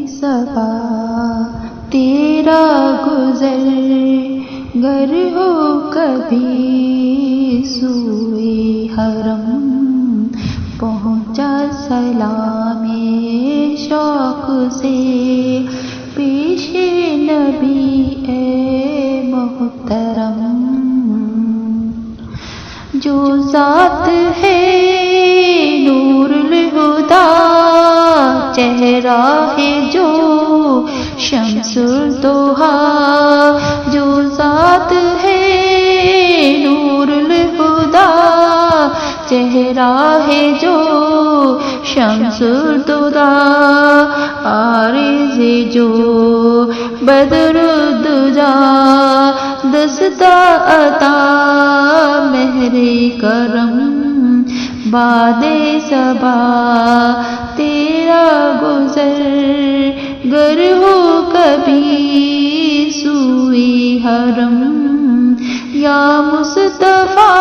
صبا تیرا گزر گر ہو کبھی سوئے حرم، پہنچا سلام شوق سے پیش نبی اے محترم۔ جو ذات ہے نور الہدیٰ، چہرہ ہے جو شمس الضحیٰ، جو ذات ہے نور الہدیٰ، چہرہ ہے جو شمس الضحیٰ، عارض جو بدر الدجیٰ، دستہ عطا مہر کرم، باد صبا تیرا گزر گر ہو کبھی سوئے حرم۔ یا مصطفیٰ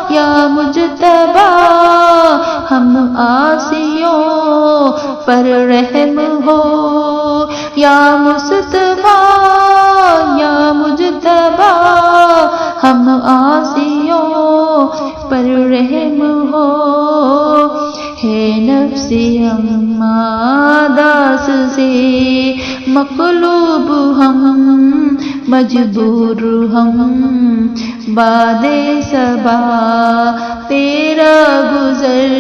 یا مجتبیٰ، ہم عاصیوں پر رحم ہو، یا مصطفیٰ یا مجتبیٰ، ہم عاصیوں پر رحم ہو۔ ہے نفسی داس سے مقلوب ہم، مجبور ہم، باد صبا تیرا گزر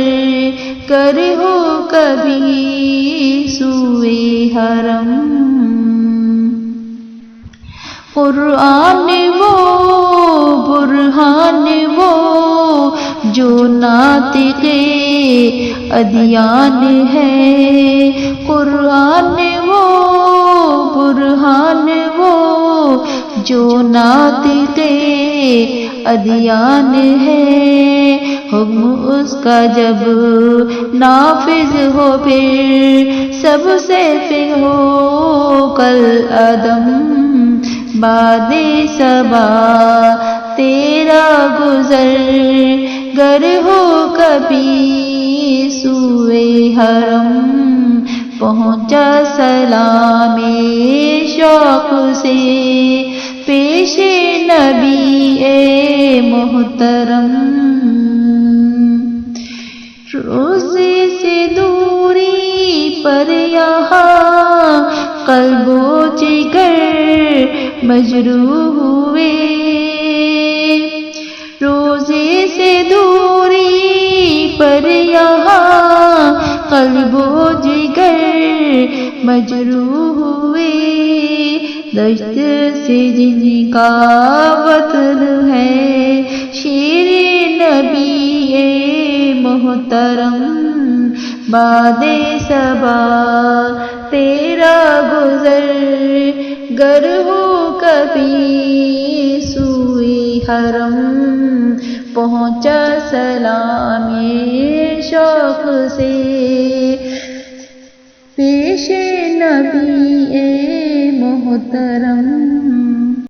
گر ہو کبھی سوئے حرم۔ قرآن وہ برہان وہ جو ناطق ادیان ہے، قرآن وہ برہان وہ جو ناطق ادیان ہے، حکم اس کا جب نافذ ہو پھر سب سے پھر ہو کل عدم، باد صبا تیرا گزر گر ہو کبھی سوئے حرم، پہنچا سلام شوق سے پیش نبی اے محترم۔ روزے سے دوری پر یہاں قلب و جگر مجروح ہوئے، روزے سے دوری پر یہاں قلب و جگر مجروح ہوئے، دشت سے جن کا وطن ہے شیر نبی اے محترم، باد صبا تیرا گزر گر ہو کبھی سوئے حرم، پہنچا سلام شوق سے پیش نبی اے محترم۔